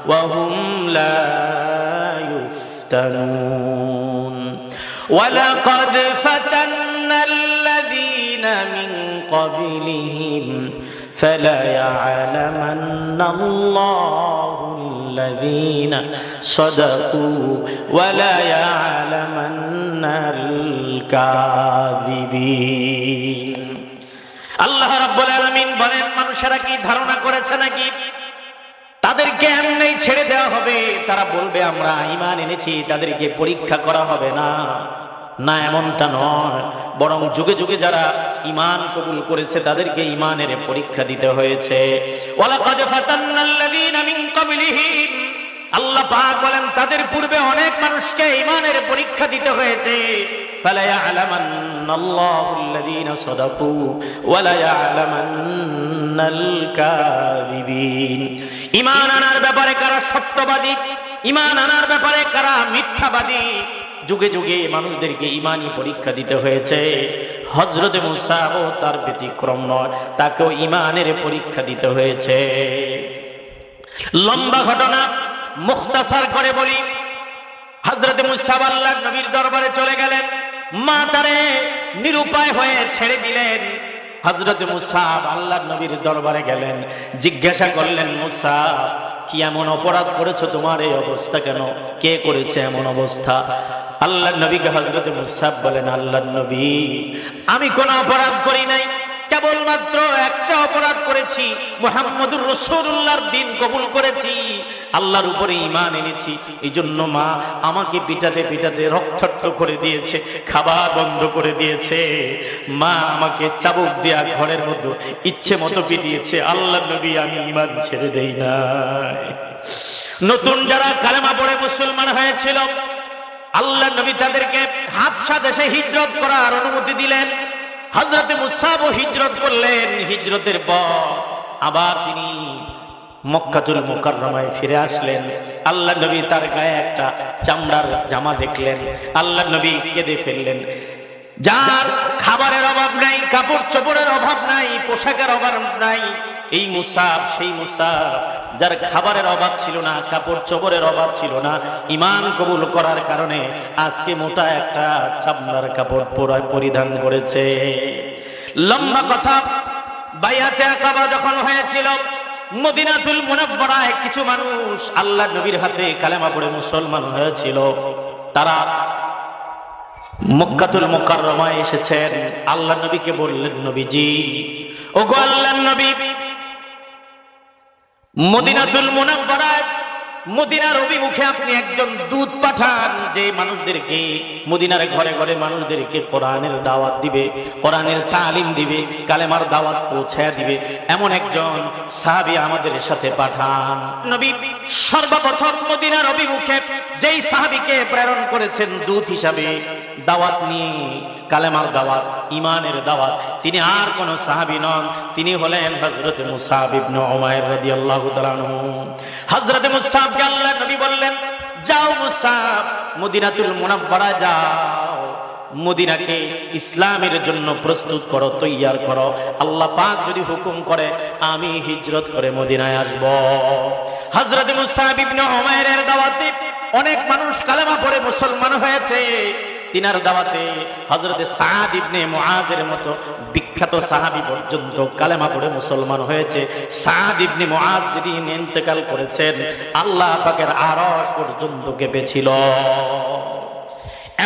ওয়া হুম লা ইফতানুন ওয়ালাকাদ ফাতান্নাল্লাযীনা মিন ক্বাবলিহিম فَلَيَعْلَمَنَّ اللَّهُ الَّذِينَ صَدَقُوا وَلَيَعْلَمَنَّ الْكَاذِبِينَ। আল্লাহ রাব্বুল আলামিন বলেন, মানুষেরা কি ধারণা করেছে নাকি তাদেরকে এমনি ছেড়ে দেওয়া হবে? তারা বলবে আমরা ঈমান এনেছি, তাদেরকে পরীক্ষা করা হবে না। না, এমনটা নয়, বরং যুগে যুগে যারা ঈমান কবুল করেছে তাদেরকে ঈমানের পরীক্ষা দিতে হয়েছে। ওয়ালাকাদ ফাতান্নাল্লাযীনা মিন ক্বাবলিহিম, আল্লাহ পাক বলেন তাদের পূর্বে অনেক মানুষকে ঈমানের পরীক্ষা দিতে হয়েছে। ফালা ইয়ালামান্নাল্লাহুল্লাযীনা সাদাকু ওয়া লা ইয়ালামান্নাল কাযিবিন। ঈমান আনার ব্যাপারে কারা সত্যবাদী, ঈমান আনার ব্যাপারে কারা মিথ্যাবাদী, যুগে যুগে মানুষদেরকে ঈমানি পরীক্ষা দিতে হয়েছে। হযরত মুসা ও তার ব্যতিক্রম নয়, তাকেও ঈমানের পরীক্ষা দিতে হয়েছে। লম্বা ঘটনা মুখতাসার করে বলি, হযরত মুসা আল্লাহর নবীর দরবারে চলে গেলেন, মা তারে নিরুপায় হয়ে ছেড়ে দিলেন। হযরত মুসা আল্লাহর নবীর দরবারে গেলেন, জিজ্ঞাসা করলেন, মুসা কি এমন অপরাধ করেছো, তোমার এই অবস্থা কেন, কে করেছে এমন অবস্থা? আল্লাহর নবীকে হযরত মুসা বলেন, আল্লাহর নবী আমি কোনো অপরাধ করি নাই, কেবলমাত্র একটা অপরাধ করেছি, মুহাম্মদুর রাসূলুল্লাহর দ্বীন কবুল করেছি, আল্লাহর উপরে ঈমান এনেছি। এই জন্য মা আমাকে পিটাতে পিটাতে রক্তাক্ত করে দিয়েছে, খাবার বন্ধ করে দিয়েছে, মা আমাকে চাবুক দিয়া ঘরের মধ্যে ইচ্ছে মতো পিটিয়েছে। আল্লাহর নবী আমি ঈমান ছেড়ে দেই নাই। নতুন যারা কালেমা পড়ে মুসলমান হয়েছিল, আল্লাহর নবী তাদেরকে হাবশা দেশে হিজরত করার অনুমতি দিলেন। হযরত মুসাও হিজরত করলেন। হিজরতের পর আবার তিনি মক্কাতুল মুকাররমায় ফিরে আসলেন। আল্লাহর নবী তার গায়ে একটা চামড়ার জামা দেখলেন, আল্লাহর নবী কেঁদে ফেললেন। যার খাবারের অভাব নাই, কাপড় চোপড়ের অভাব নাই, পোশাকের অভাব নাই, এই মুসাব সেই মুসাব যার খাবারের অভাব ছিল না, কাপড় চোপড়ের অভাব ছিল না, ঈমান কবুল করার কারণে আজকে মোটা একটা চামড়ার কাপড় পরিধান করেছে। লম্বা কথা, বাইআতে আকাবা যখন হয়েছিল, মদিনাতুল মুনাওয়ারায় কিছু মানুষ আল্লাহর নবীর হাতে কালেমা পড়ে মুসলমান হয়েছিল। তারা মক্কাতুল মুকাররমায় এসেছেন। আল্লাহর নবীকে বললেন, নবীজি ওগো আল্লাহর নবী, মদিনাতুল মুনাওয়ারায় মদিনার অভিমুখে আপনি একজন দূত পাঠান, যে মানুষদেরকে মদিনার ঘরে ঘরে মানুষদেরকে কোরআনের দাওয়াত দিবে, কোরআনের তালিম দিবে, কালেমার দাওয়াত পৌঁছায়া দিবে, এমন একজন সাহাবী আমাদের সাথে পাঠান। নবী সর্বপ্রথম মদিনার অভিমুখে যেই সাহাবীকে প্রেরণ করেছেন দূত হিসাবে দাওয়াত নিয়ে, কালেমার দাওয়াত, ঈমানের দাওয়াত, তিনি আর কোন সাহাবী নন, তিনি হলেন হযরত মুসআব ইবনে উমাইর রাদিয়াল্লাহু তাআলা আনহু। হযরত মুসআবকে আল্লাহর নবী বললেন, যাও মুসআব, মদিনাতুল মুনাওয়ারায় যাও, মদিনাকে ইসলামের জন্য প্রস্তুত করো, তৈয়ার করো। আল্লাহ পাক যদি হুকুম করে আমি হিজরত করে মদিনায় আসব। হযরত মুসআব ইবনে উমাইরের দাওয়াতে অনেক মানুষ কালেমা পড়ে মুসলমান হয়েছে। তিনার দাওয়াতে হযরত সাদ ইবনে মুআজের মতো বিখ্যাত সাহাবী পর্যন্ত কালেমা পড়ে মুসলমান হয়েছে। সাদ ইবনে মুআজ যেদিন ইন্তেকাল করেছেন, আল্লাহ পাকের আরশ পর্যন্ত কেঁপেছিল।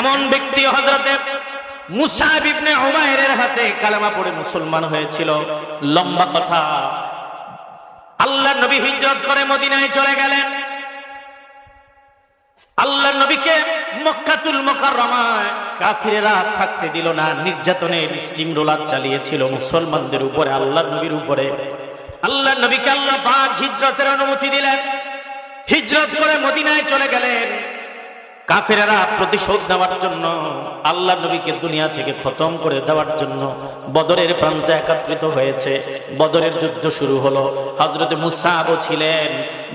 এমন ব্যক্তি হযরত মুসআব ইবনে উমাইরের হাতে কালেমা পড়ে মুসলমান হয়েছিল। লম্বা কথা, আল্লাহর নবী হিজরত করে মদিনায় চলে গেলেন। আল্লাহর নবীকে মক্কাতুল মুকাররমায় কাফিরেরা থাকতে দিল না, নির্যাতনের স্টিম রোলার চালিয়েছিল মুসলমানদের উপরে, আল্লাহর নবীর উপরে। আল্লাহর নবীকে আল্লাহ পাক হিজরতের অনুমতি দিলেন। হিজরত করে মদিনায় চলে গেলেন। কাফেরেরা প্রতিশোধ নেওয়ার জন্য, আল্লাহর নবীকে দুনিয়া থেকে খতম করে দেওয়ার জন্য বদরের প্রান্তে একত্রিত হয়েছে। বদরের যুদ্ধ শুরু হলো। হযরত মুসআবও ছিলেন।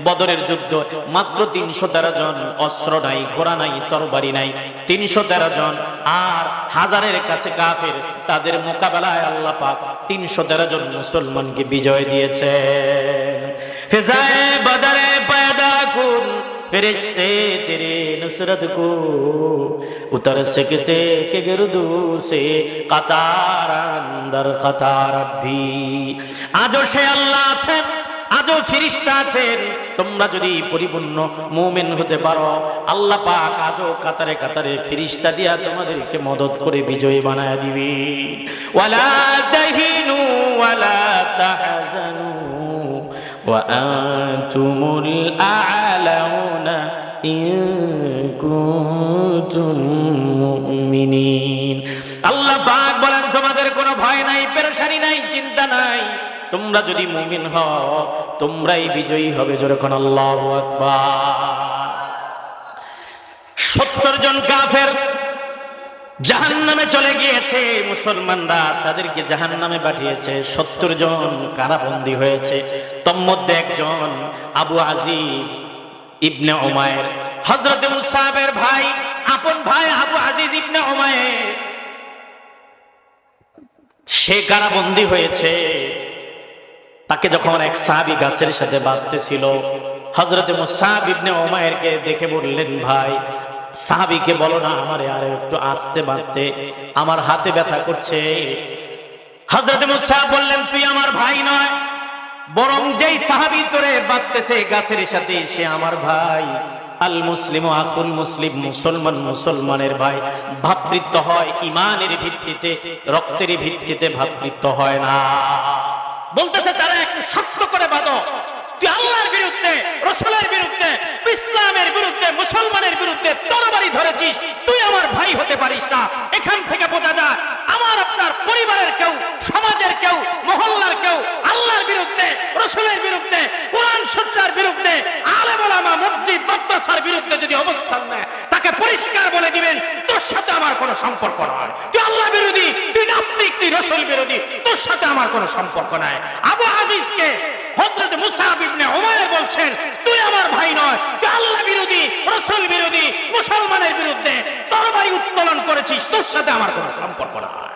বদরের যুদ্ধ মাত্র ৩১৩ জন, অস্ত্র নাই, ঘোড়া নাই, তরবারি নাই, ৩১৩ জন, আর হাজারের কাছে কাফের। তাদের মোকাবেলায় আল্লাহ পাক ৩১৩ জন মুসলমানকে বিজয় দিয়েছেন। ফিজায়ে বদরে পয়দা কুন ফেরেশতে তেরে নুসরত কো উতর सकते के गिरदू से कतार अंदर कतार भी। আজও সে আল্লাহ আছেন, আজও ফেরেশতা আছেন। তোমরা যদি পরিপূর্ণ মুমিন হতে পারো, আল্লাহ পাক আজও কাতারে কাতারে ফেরেশতা দিয়া তোমাদেরকে মদদ করে বিজয়ী বানায় দিবে। ওয়ালা তাহিনু ওয়ালা তাহজানু وأنتم الأعلون إن كنتم কুনতুম মুমিনিন। আল্লাহ পাক বলেন তোমাদের কোনো ভয় নাই, পেরেশানি নাই, চিন্তা নাই। তোমরা যদি মুমিন হও তোমরাই বিজয়ী হবে। জোরে কোন আল্লাহু আকবার। 70 জন কাফের জাহান্নামে চলে গিয়েছে, মুসলমানরা তাদেরকে জাহান্নামে পাঠিয়েছে। 70 জন কারাবন্দী হয়েছে। তন্মধ্যে একজন আবু আজিজ ইবনে উমায়ের, হযরত মুসাবের ভাই, আপন ভাই আবু আজিজ ইবনে উমায়ের, সে কারাবন্দী হয়েছে। তাকে যখন এক সাহাবী গাছের সাথে বাঁধতেছিল, হযরত মুসাব ইবনে উমায়েরকে দেখে বললেন, ভাই সাহাবীকে বলো না আমারে আর একটু আস্তে বাঁধতে, আমার হাতে ব্যথা করছে। হযরত মুসাব বললেন, তুই আমার ভাই নয়, বরং যেই সাহাবী তোরে বাঁধতেছে গাছের সাথে সে আমার ভাই। আল মুসলিম আখুল মুসলিম, মুসলমান মুসলমানের ভাই। ভ্রাতৃত্ব হয় ঈমানের ভিত্তিতে, রক্তের ভিত্তিতে ভ্রাতৃত্ব হয় না। বলতেছে তারা একটু শক্ত করে বাঁধো। তুই আল্লাহর বিরুদ্ধে, রাসূলের বিরুদ্ধে, ইসলামের বিরুদ্ধে, মুসলমানের বিরুদ্ধে তরবারি ধরেছিস, তুই আমার ভাই হতে পারিস না। এখান থেকে বোঝা যায় আমার আপনার পরিবারের কেউ, সমাজের কেউ, মহল্লার কেউ আল্লাহর বিরুদ্ধে, রাসূলের বিরুদ্ধে, কোরআন সুন্নাহর বিরুদ্ধে, আলেম ওলামা, মসজিদ মাদ্রাসার বিরুদ্ধে যদি অবস্থান নেয়, তাকে পরিষ্কার বলে দিবেন তোর সাথে আমার কোনো সম্পর্ক নয়। তুই আল্লাহ বিরোধী, তুই নাস্তিক, তুই রাসূল বিরোধী, তোর সাথে আমার কোনো সম্পর্ক নাই। আবু আজিজকে হযরত মুসাব ইবনে উমায়ের বলছেন, তুই আমার ভাই নয়, তুই আল্লাহ বিরোধী, রাসূল বিরোধী, মুসলমানের বিরুদ্ধে তরবারি উত্তোলন করেছিস, তোর সাথে আমার কোনো সম্পর্ক নাই।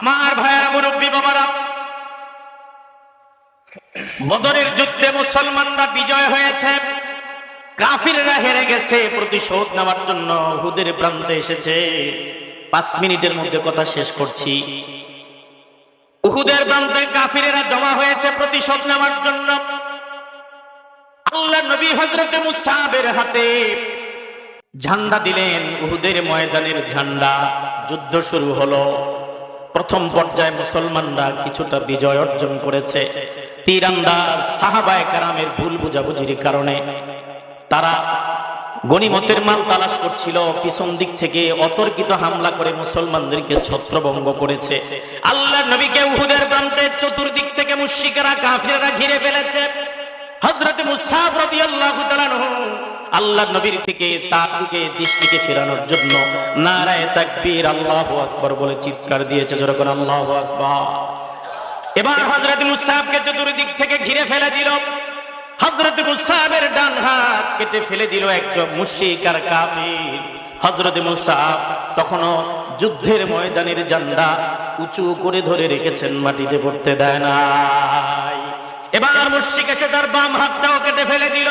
আমার ভাইয়েরা, মুরব্বী বাবারা, বদরের যুদ্ধে মুসলমানরা বিজয় হয়েছে, কাফিররা হেরে গেছে। প্রতিশোধ নেওয়ার জন্য উহুদের প্রান্তে এসেছে। 5 মিনিটের মধ্যে কথা শেষ করছি। উহুদের প্রান্তে কাফিরেরা জমা হয়েছে প্রতিশোধ নেওয়ার জন্য। আল্লাহর নবী হযরত মুসাবের হাতে ঝান্ডা দিলেন, উহুদের ময়দানের ঝান্ডা। যুদ্ধ শুরু হলো। প্রথম পর্যায়ে মুসলমানরা কিছুটা বিজয় অর্জন করেছে। তীরন্দাজ সাহাবায়ে কেরামের ভুল বুঝাবুঝির কারণে তারা গনিমতের মাল তালাশ করছিল, পিছন দিক থেকে অতর্কিত হামলা করে মুসলমানদেরকে ছত্রভঙ্গ করেছে। আল্লাহর নবীকে উহুদের প্রান্তে চতুর্দিক থেকে মুশরিকরা, কাফিররা ঘিরে ফেলেছে। হযরত মুসাব রাদিয়াল্লাহু তাআলা আল্লাহর নবীর থেকে তার দিকে দৃষ্টিকে ফেরানোর জন্য নারায়ে তাকবীর, আল্লাহু আকবার বলে চিৎকার দিয়েছে। জোরে করে আল্লাহু আকবার। এবার হযরত মুসাবকে চতুর্দিক থেকে ঘিরে ফেলে দিল। হযরত মুসাবের ডান হাত কেটে ফেলে দিল একজন মুশরিক আর কাফির। হযরত মুসাব তখনও যুদ্ধের ময়দানের ঝান্ডা উঁচু করে ধরে রেখেছেন, মাটিতে পড়তে দেয় নাই। এবার মুশরিক এসে তার বাম হাতটাও কেটে ফেলে দিল।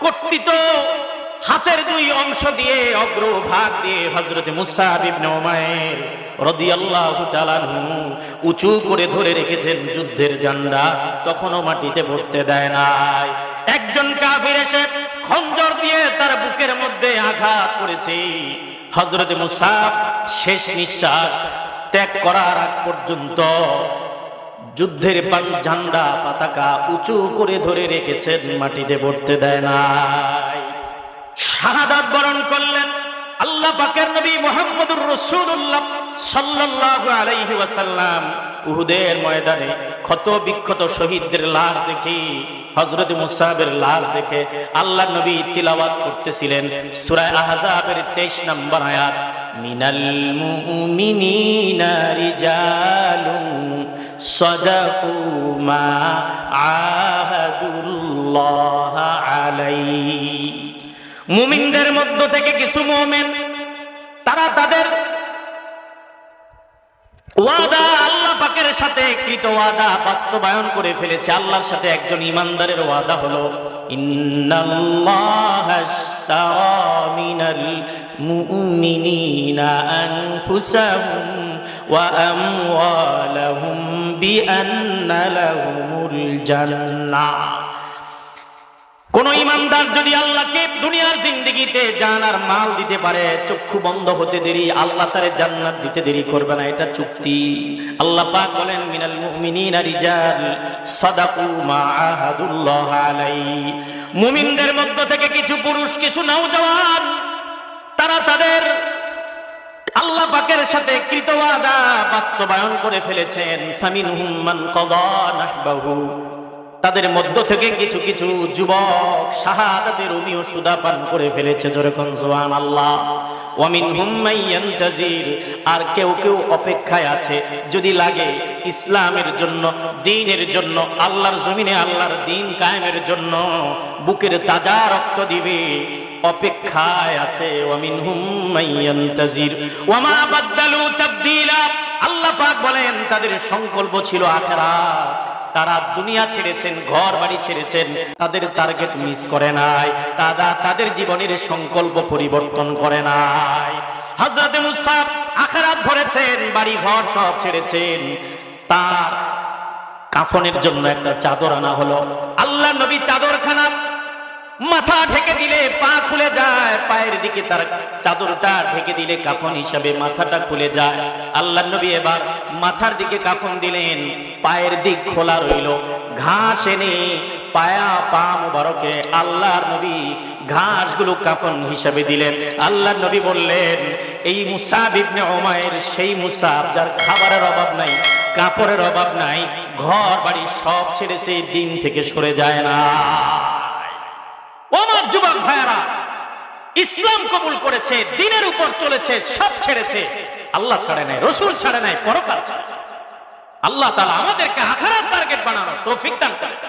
কর্তৃত হাতের 2 অংশ দিয়ে, অগ্রভাগ দিয়ে হযরত মুসাব ইবনে উমায়ের রাদিয়াল্লাহু তাআলা উঁচু করে ধরে রেখেছেন যুদ্ধের ঝান্ডা, তখনও মাটিতে পড়তে দেয় নাই। একজন কাফির এসে খঞ্জর দিয়ে তার বুকের মধ্যে আঘাত করেছে। হযরত মুসাব শেষ নিঃশ্বাস ত্যাগ করার আগ পর্যন্ত যুদ্ধের ঝান্ডা পতাকা উঁচু করে ধরে রেখেছেন, মাটিতে পড়তে দেয় নাই। শাহাদাত বরণ করলেন। আল্লাহ পাকের নবী মুহাম্মদুর রাসূলুল্লাহ সাল্লাল্লাহু আলাইহি ওয়াসাল্লাম উহুদের ময়দানে ক্ষত বিক্ষত শহীদদের লাশ দেখে, হযরত মুসাবের লাশ দেখে আল্লাহর নবী তিলাওয়াত করতেছিলেন সূরা আহজাবের 23 নম্বর আয়াত, মিনাল মুমিনিনা রিজালুন সাদাকু মা আহাদুল্লাহ আলাইহি। মুমিনদের মধ্য থেকে কিছু মুমিন তারা তাদের ওয়াদা, আল্লাহ পাকের সাথে কৃত ওয়াদা বাস্তবায়ন করে ফেলেছে। আল্লাহর সাথে একজন ঈমানদারের ওয়াদা হলো, ইন্নাল্লাহা আশতারা মিনাল মুমিনিনা আনফুসাহুম ওয়া আমওয়ালাহুম বিআন্না লাহুমুল জান্নাহ। কোন ইমানদার যদি আল্লাহকে দুনিয়ার জিন্দেগিতে জান আর মাল দিতে পারে, চক্ষু বন্ধ হতে দেরি আল্লাহ তারে জান্নাত দিতে দেরি করবে না, এটা চুক্তি। আল্লাহ পাক বলেন মিনাল মুমিনিনা রিজাল সাদাকু মা আহাদুল্লাহ আলাইহি, মুমিনদের মধ্য থেকে কিছু পুরুষ কিছু নওজওয়ান তারা তাদের আল্লাহ পাকের সাথে কৃত ওয়াদা বাস্তবায়ন করে ফেলেছেন। ফামিনহুম মান কাদা নাহবাহু, তাদের মধ্য থেকে কিছু কিছু যুবক শাহাদাতের অমিয় সুদা পান করে ফেলেছে, যেরকম সুবহানাল্লাহ। ওয়া মিনহুম মান ইয়ান্তাজির, আর কেউ কেউ অপেক্ষায় আছে, যদি লাগে ইসলামের জন্য, দ্বীনের জন্য, আল্লাহর জমিনে আল্লাহর দ্বীন কায়েমের জন্য বুকের তাজা রক্ত দিবে, অপেক্ষায় আছে। ওয়া মিনহুম মান ইয়ান্তাজির ওয়া মা বাদদালু তাবদীলা, আল্লাহ পাক বলেন তাদের সংকল্প ছিল আখিরাত, তারা দুনিয়া ছেড়েছেন, ঘর বাড়ি ছেড়েছেন, তাদের টার্গেট মিস করে নাই, তাদের জীবনের সংকল্প পরিবর্তন করে নাই। হযরত মুসা আখিরাত ধরেছেন, বাড়ি ঘর সব ছেড়েছেন, তার কাফনের জন্য একটা চাদর আনা হলো। আল্লাহ নবী চাদরখানা মাথা ঢেকে দিলে পা খুলে যায়, পায়ের দিকে তার চাদরটা ঢেকে দিলে কাফন হিসাবে মাথাটা খুলে যায়। আল্লাহ নবী এবার মাথার দিকে কাফন দিলেন, পায়ের দিক খোলা রইল, ঘাস এনে পা মুবারকে আল্লাহর নবী ঘাসগুলো কাফন হিসাবে দিলেন। আল্লাহ নবী বললেন, এই মুসাব ইবনে উমাইর সেই মুসাব যার খাবারের অভাব নাই, কাপড়ের অভাব নাই, ঘর বাড়ি সব ছেড়েছে, দিন থেকে সরে যায় না। আমার যুবক ভাইয়ারা, ইসলাম কবুল করেছে, দ্বীনের উপর চলেছে, সব ছেড়েছে, আল্লাহ ছাড়ে নাই, রাসূল ছাড়ে নাই, পরকাল ছাড়ে। আল্লাহ তাআলা আমাদেরকে আখিরাত টার্গেট বানানোর তৌফিক দান করেন।